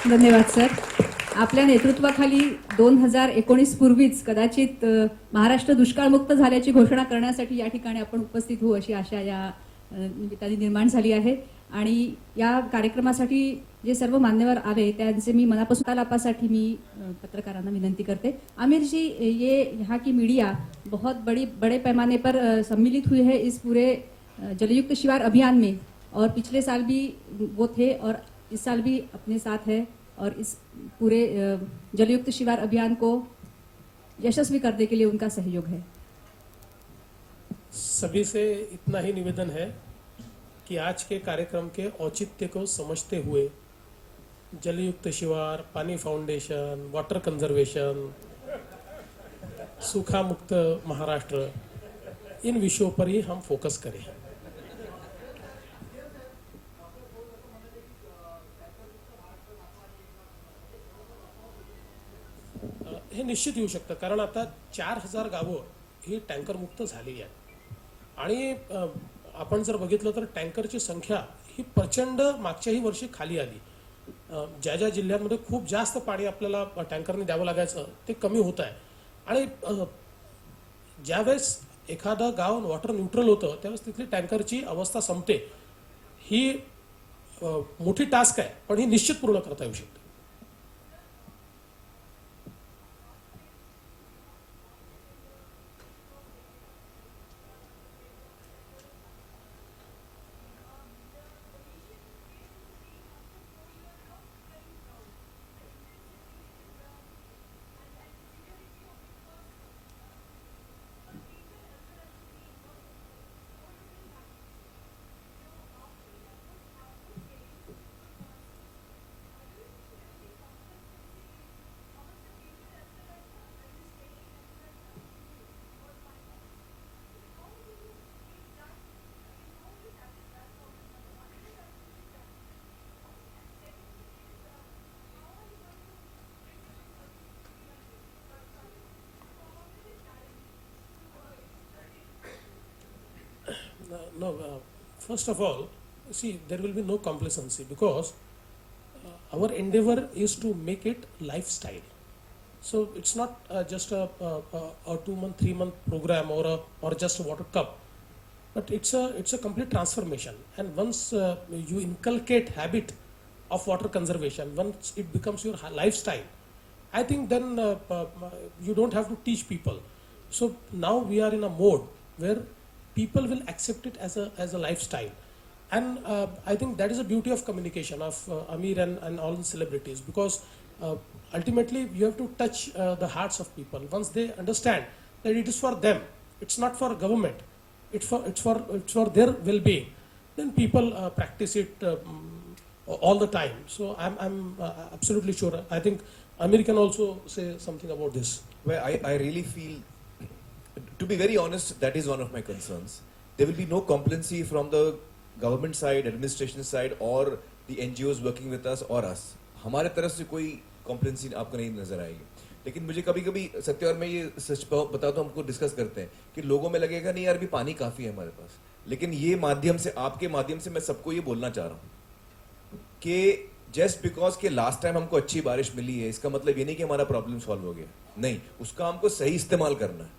धन्यवाद सर. आपल्या नेतृत्वाखाली 2019 पूर्वीच कदाचित महाराष्ट्र दुष्काळमुक्त झाल्याची घोषणा करण्यासाठी या ठिकाणी आपण उपस्थित होऊ अशी आशा या निमित्ताने निर्माण झाली आहे. आणि या कार्यक्रमासाठी जे सर्व मान्यवर आले त्यांचे मी मनापासून आलापासाठी मी पत्रकारांना विनंती करते. आमिर जी, ये यहाँ की मीडिया बहुत बड़े पैमाने पर सम्मिलित हुई है इस पूरे जलयुक्त शिवार अभियान में, और पिछले साल भी वो थे और इस साल भी अपने साथ है, और इस पूरे जलयुक्त शिवार अभियान को यशस्वी करने के लिए उनका सहयोग है. सभी से इतना ही निवेदन है कि आज के कार्यक्रम के औचित्य को समझते हुए जलयुक्त शिवार, पानी फाउंडेशन, वाटर कंजर्वेशन, सूखा मुक्त महाराष्ट्र, इन विषयों पर ही हम फोकस करें. हे निश्चित येऊ शकतं, कारण आता 4000 गावं ही टँकर मुक्त झाली आहेत. आणि आपण जर बघितलं तर टँकरची संख्या ही प्रचंड मागच्याही वर्षी खाली आली. ज्या ज्या जिल्ह्यांमध्ये खूप जास्त पाणी आपल्याला टँकरने द्यावं लागायचं ते कमी होत आहे. आणि ज्यावेळेस एखादं गाव वॉटर न्यूट्रल होतं त्यावेळेस तिथली टँकरची अवस्था संपते. ही मोठी टास्क आहे, पण ही निश्चित पूर्ण करता येऊ शकते. No, first of all, see, there will be no complacency because our endeavor is to make it lifestyle. So it's not just a 2-month, 3-month program or just a water cup, but it's a complete transformation. And once you inculcate habit of water conservation, once it becomes your lifestyle, I think then you don't have to teach people. So now we are in a mode where people will accept it as a lifestyle. And I think that is the beauty of communication of Amir and all the celebrities, because ultimately you have to touch the hearts of people. Once they understand that it is for them, it's not for government, it's for their well-being, then people practice it all the time. So I'm absolutely sure. I think Amir can also say something about this. Well, I really feel, to be very honest, that is one of my concerns. There will be no complacency from the government side, administration side, or the NGOs working with us or us. हमारे तरफ से कोई complacency आपको नहीं नजर आएगी. लेकिन मुझे कभी-कभी सत्य और मैं ये सच बताता हूँ, हमको डिस्कस करते हैं कि लोगों में लगेगा नहीं यार भी पानी काफी है हमारे पास. लेकिन ये माध्यम से, आपके माध्यम से मैं सबको ये बोलना चाह रहा हूँ कि जस्ट बिकॉज के लास्ट टाइम हमको अच्छी बारिश मिली है, इसका मतलब ये नहीं कि हमारा प्रॉब्लम सॉल्व हो गया. नहीं, उसका हमको सही इस्तेमाल करना है.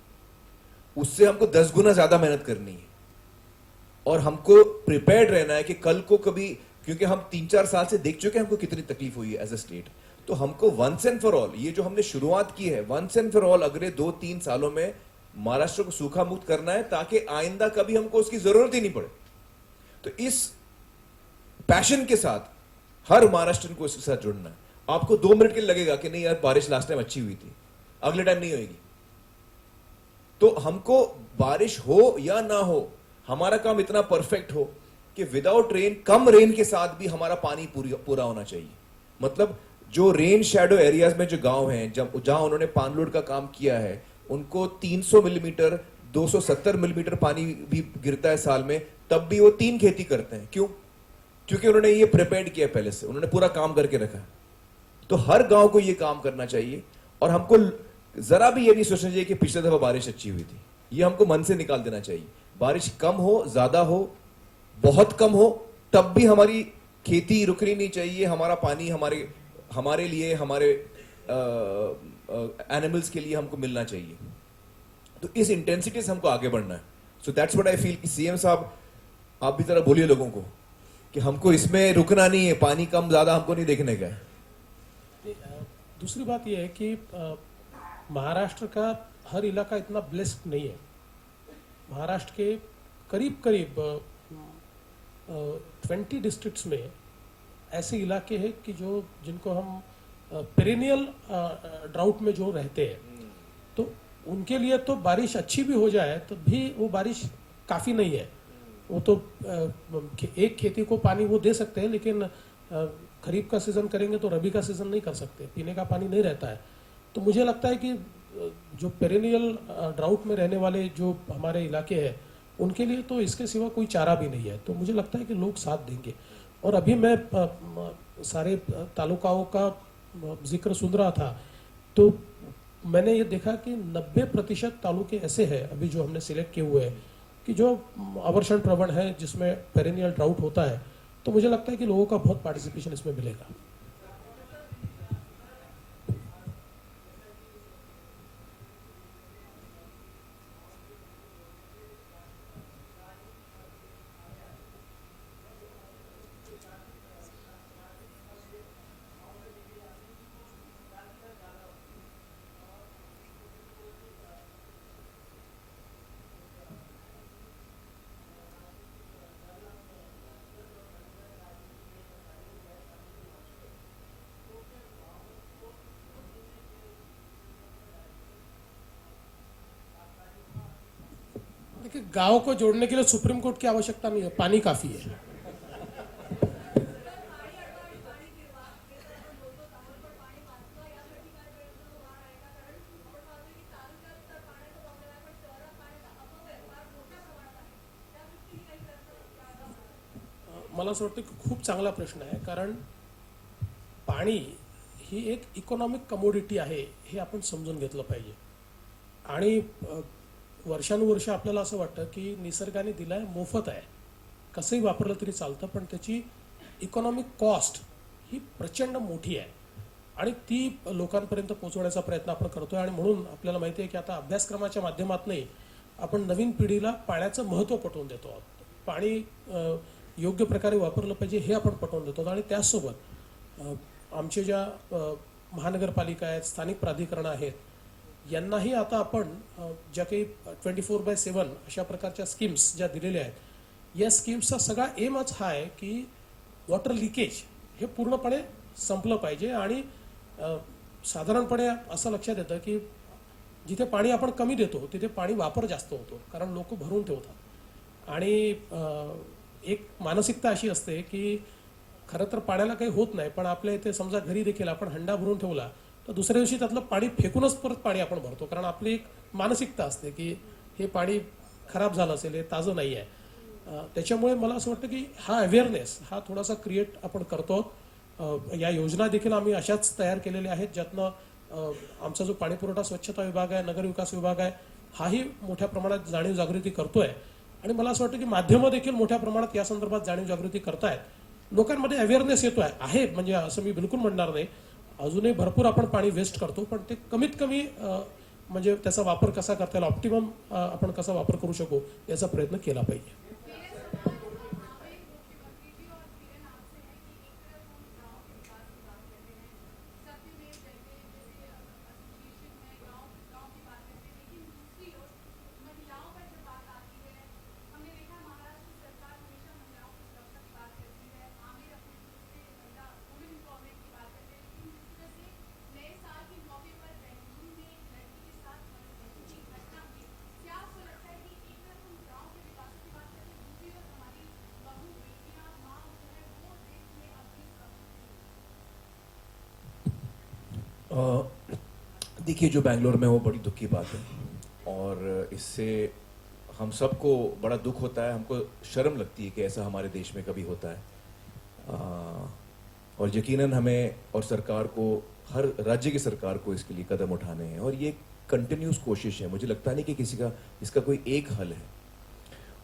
उससे हमको 10 गुना ज्यादा मेहनत करनी है और हमको प्रिपेयर्ड रहना है कि कल को कभी, क्योंकि हम 3-4 साल से देख चुके हैं हमको कितनी तकलीफ हुई है एज अ स्टेट. तो हमको वंस एंड फॉर ऑल, ये जो हमने शुरुआत की है, वंस एंड फॉर ऑल अगले 2-3 सालों में महाराष्ट्र को सूखा मुक्त करना है, ताकि आइंदा कभी हमको उसकी जरूरत ही नहीं पड़े. तो इस पैशन के साथ हर महाराष्ट्र को इसके साथ जुड़ना है. आपको 2 मिनट के लिए लगेगा कि नहीं यार बारिश लास्ट टाइम अच्छी हुई थी, अगले टाइम नहीं होगी. तो हमको बारिश हो या ना हो, हमारा काम इतना परफेक्ट हो कि विदाउट रेन, कम रेन के साथ भी हमारा पानी पूरा होना चाहिए. मतलब जो रेन शैडो एरियाज में जो गांव हैं, जहां उन्होंने पानलोड का काम किया है, उनको 300 मिलीमीटर 270 मिलीमीटर पानी भी गिरता है साल में, तब भी वो 3 खेती करते हैं. क्यों? क्योंकि उन्होंने ये प्रिपेयर्ड किया पहले से, उन्होंने पूरा काम करके रखा है. तो हर गांव को ये काम करना चाहिए और हमको जरा भी ये नहीं सोचना चाहिए कि पिछले दफा बारिश अच्छी हुई थी. ये हमको मन से निकाल देना चाहिए. बारिश कम हो, ज्यादा हो, बहुत कम हो, तब भी हमारी खेती रुकनी नहीं चाहिए. हमारा पानी हमारे लिए, हमारे एनिमल्स के लिए हमको मिलना चाहिए। तो इस इंटेंसिटी से हमको आगे बढ़ना है। So that's what I feel कि सीएम साहब आप भी तरह बोलिए लोगों को कि हमको इसमें रुकना नहीं है, पानी कम ज्यादा हमको नहीं देखने का है। दूसरी बात यह है कि महाराष्ट्र का हर इलाका इतना ब्लेस्ड नहीं है। महाराष्ट्र के करीब करीब 20 डिस्ट्रिक्ट्स में ऐसे इलाके हैं कि जिनको हम पेरेनियल ड्राउट में जो रहते हैं, तो उनके लिए तो बारिश अच्छी भी हो जाए तो भी वो बारिश काफ़ी नहीं है। वो तो एक खेती को पानी वो दे सकते हैं, लेकिन खरीफ का सीजन करेंगे तो रबी का सीजन नहीं कर सकते, पीने का पानी नहीं रहता है। तो मुझे लगता है कि जो पेरेनियल ड्राउट में रहने वाले जो हमारे इलाके हैं, उनके लिए तो इसके सिवा कोई चारा भी नहीं है। तो मुझे लगता है कि लोग साथ देंगे। और अभी मैं सारे तालुकाओं का जिक्र सुन रहा था, तो मैंने ये देखा कि 90% तालुके ऐसे हैं अभी जो हमने सिलेक्ट किए हुए हैं कि जो अवर्षण प्रवण है, जिसमें पेरेनियल ड्राउट होता है। तो मुझे लगता है कि लोगों का बहुत पार्टिसिपेशन इसमें मिलेगा। देखिए, गांव को जोड़ने के लिए सुप्रीम कोर्ट की आवश्यकता नहीं है, पानी काफी है। मला असं वाटतं की खूप चांगला प्रश्न आहे, कारण पाणी ही एक इकॉनॉमिक कमोडिटी आहे हे आपण समजून घेतलं पाहिजे। आणि वर्षानुवर्ष आपल्याला असं वाटतं की निसर्गाने दिलाय, मोफत आहे, कसंही वापरलं तरी चालतं, पण त्याची इकॉनॉमिक कॉस्ट ही प्रचंड मोठी आहे आणि ती लोकांपर्यंत पोहोचवण्याचा प्रयत्न आपण करतोय। आणि म्हणून आपल्याला माहिती आहे की आता अभ्यासक्रमाच्या माध्यमातूनही आपण नवीन पिढीला पाण्याचं महत्त्व पटवून देतो आहोत। पाणी योग्य प्रकारे वापरलं पाहिजे हे आपण पटवून देतो। आणि त्याचसोबत आमचे ज्या महानगरपालिका आहेत, स्थानिक प्राधिकरण आहेत, यांनाही आता आपण ज्या काही 24/7 अशा प्रकारच्या स्कीम्स ज्या दिलेल्या आहेत, या स्कीम्सचा सगळा एमच हा आहे की वॉटर लिकेज हे पूर्णपणे संपलं पाहिजे। आणि साधारणपणे असं लक्षात येतं की जिथे पाणी आपण कमी देतो तिथे पाणी वापर जास्त होतो, कारण लोक भरून ठेवतात। आणि एक मानसिकता अशी असते की खरं तर पाण्याला काही होत नाही, पण आपल्या इथे समजा घरी देखील आपण हंडा भरून ठेवला तर दुसऱ्या दिवशी त्यातलं पाणी फेकूनच परत पाणी आपण भरतो, कारण आपली एक मानसिकता असते की हे पाणी खराब झालं असेल, हे ताजं नाही आहे। त्याच्यामुळे मला असं वाटतं की हा अवेअरनेस हा थोडासा क्रिएट आपण करतो। या योजना देखील आम्ही अशाच तयार केलेल्या आहेत, ज्यातनं आमचा जो पाणी पुरवठा स्वच्छता विभाग आहे, नगर विकास विभाग आहे, हाही मोठ्या प्रमाणात जाणीव जागृती करतोय। आणि मला असं वाटतं की माध्यमं देखील मोठ्या प्रमाणात या संदर्भात जाणीव जागृती करतायत, लोकांमध्ये अवेअरनेस येतोय आहे। म्हणजे असं मी बिलकुल म्हणणार नाही, अजूनही भरपूर आपण पाणी वेस्ट करतो, पण ते कमीत कमी म्हणजे त्याचा वापर कसा करता येईल, ऑप्टिमम आपण कसा वापर करू शकू याचा प्रयत्न केला पाहिजे। देखिए, जो बैंगलोर में वो बड़ी दुख की बात है, और इससे हम सबको बड़ा दुख होता है। हमको शर्म लगती है कि ऐसा हमारे देश में कभी होता है। और यकीनन हमें और सरकार को, हर राज्य की सरकार को इसके लिए कदम उठाने हैं, और ये कंटिन्यूस कोशिश है। मुझे लगता नहीं कि किसी का इसका कोई एक हल है।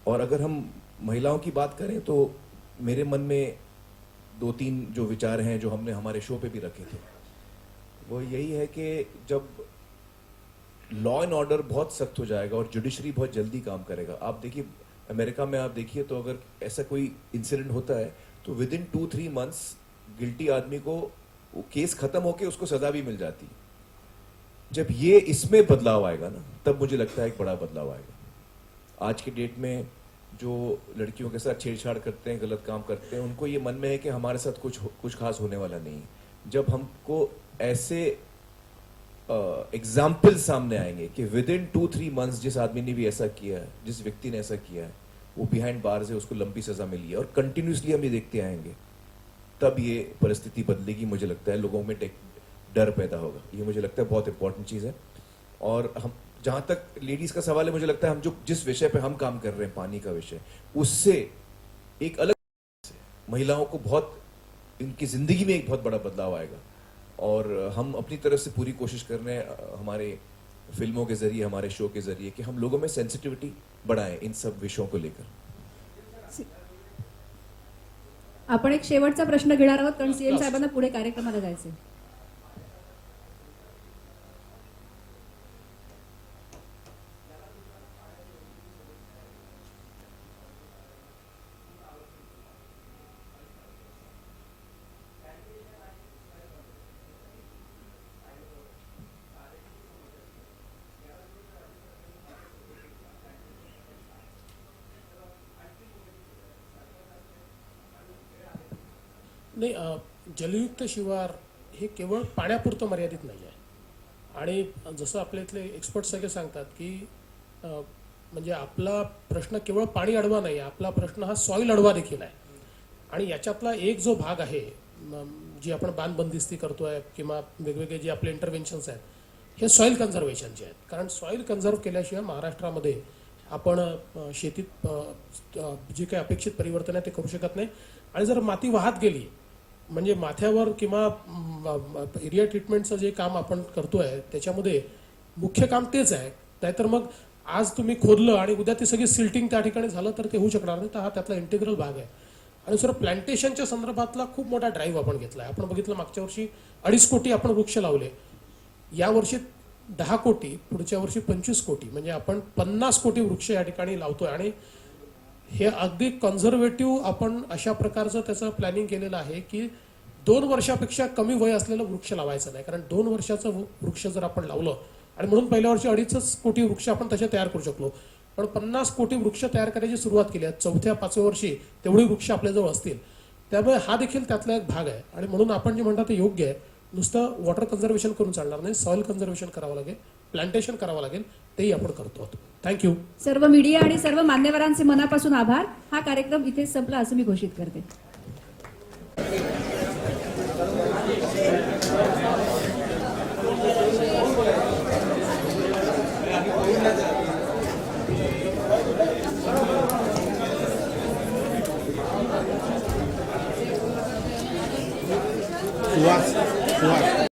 और अगर हम महिलाओं की बात करें तो मेरे मन में 2-3 जो विचार हैं जो हमने हमारे शो पे भी रखे थे, वो यही है कि जब लॉ एंड ऑर्डर बहुत सख्त हो जाएगा और जुडिशरी बहुत जल्दी काम करेगा, आप देखिए अमेरिका में आप देखिए तो अगर ऐसा कोई इंसिडेंट होता है तो विद इन 2-3 मंथ्स गिल्टी आदमी को वो केस खत्म होके उसको सजा भी मिल जाती है। जब ये इसमें बदलाव आएगा ना, तब मुझे लगता है एक बड़ा बदलाव आएगा। आज की डेट में जो लड़कियों के साथ छेड़छाड़ करते हैं, गलत काम करते हैं, उनको ये मन में है कि हमारे साथ कुछ खास होने वाला नहीं है। जब हमको ऐसे एग्जाम्पल सामने आएंगे कि विद इन 2-3 मंथ्स जिस आदमी ने भी ऐसा किया है, जिस व्यक्ति ने ऐसा किया है, वो बिहाइंड बार्स है, उसको लंबी सजा मिली है और कंटिन्यूसली हम ये देखते आएंगे, तब ये परिस्थिति बदलेगी। मुझे लगता है लोगों में डर पैदा होगा। ये मुझे लगता है बहुत इंपॉर्टेंट चीज़ है। और हम जहाँ तक लेडीज का सवाल है, मुझे लगता है हम जिस विषय पे हम काम कर रहे हैं, पानी का विषय, उससे एक अलग महिलाओं को बहुत इनकी जिंदगी में एक बहुत बड़ा बदलाव आएगा। और हम अपनी तरफ से पूरी कोशिश कर रहे हैं हमारे फिल्मों के जरिए, हमारे शो के जरिए, कि हम लोगों में सेंसिटिविटी बढ़ाएं इन सब विषयों को लेकर। आपण एक शेवटचा प्रश्न घेणार आहोत कारण सीएम साहेबांना पुढे कार्यक्रमाला जायचे. नाही, जलयुक्त शिवार हे केवळ पाण्यापुरतं मर्यादित नाही आहे. आणि जसं आपल्या इथले एक्सपर्ट सगळे सांगतात की म्हणजे आपला प्रश्न केवळ पाणी अडवा नाही, आपला प्रश्न हा सॉईल अडवा देखील आहे. आणि याच्यातला एक जो भाग आहे, जी आपण बांध बंदिस्ती करतोय किंवा वेगवेगळे जे आपले इंटरव्हेन्शन्स आहेत, हे सॉईल कन्झर्वेशनचे आहेत. कारण सॉईल कन्झर्व केल्याशिवाय महाराष्ट्रामध्ये आपण शेतीत जे काही अपेक्षित परिवर्तन आहे ते करू शकत नाही. आणि जर माती वाहत गेली, म्हणजे माथ्यावर किंवा एरिया ट्रीटमेंटचं जे काम आपण करतोय त्याच्यामध्ये मुख्य काम तेच आहे. नाहीतर मग आज तुम्ही खोदलं आणि उद्या ती सगळी सिल्टिंग त्या ठिकाणी झालं तर ते होऊ शकणार नाही. तर हा त्यातला इंटिग्रल भाग आहे. आणि सर, प्लांटेशनच्या संदर्भातला खूप मोठा ड्राईव्ह आपण घेतला आहे. आपण बघितलं मागच्या वर्षी 2.5 कोटी आपण वृक्ष लावले, यावर्षी 10 कोटी, पुढच्या वर्षी 25 कोटी, म्हणजे आपण 50 कोटी वृक्ष या ठिकाणी लावतोय. आणि हे अगदी कन्झर्वेटिव्ह आपण अशा प्रकारचं त्याचं प्लॅनिंग केलेलं आहे की 2 वर्षापेक्षा कमी वय असलेलं वृक्ष लावायचं नाही. कारण 2 वर्षाचं वृक्ष जर आपण लावलं, आणि म्हणून पहिल्या वर्षी 2.5 कोटी वृक्ष आपण तसे तयार करू शकलो, पण 50 कोटी वृक्ष तयार करायची सुरुवात केली आहे. 4-5व्या वर्षी तेवढी वृक्ष आपल्याजवळ असतील. त्यामुळे हा देखील त्यातला एक भाग आहे. आणि म्हणून आपण जे म्हणता ते योग्य आहे. नुसतं वॉटर कन्झर्वेशन करून चालणार नाही, सॉइल कन्झर्वेशन करावं लागेल, प्लांटेशन करावं लागेल, तेही आपण करतो आहोत. थँक्यू. सर्व मीडिया आणि सर्व मान्यवरांचे मनापासून आभार. हा कार्यक्रम इथेच संपला असं मी घोषित करते. सुहास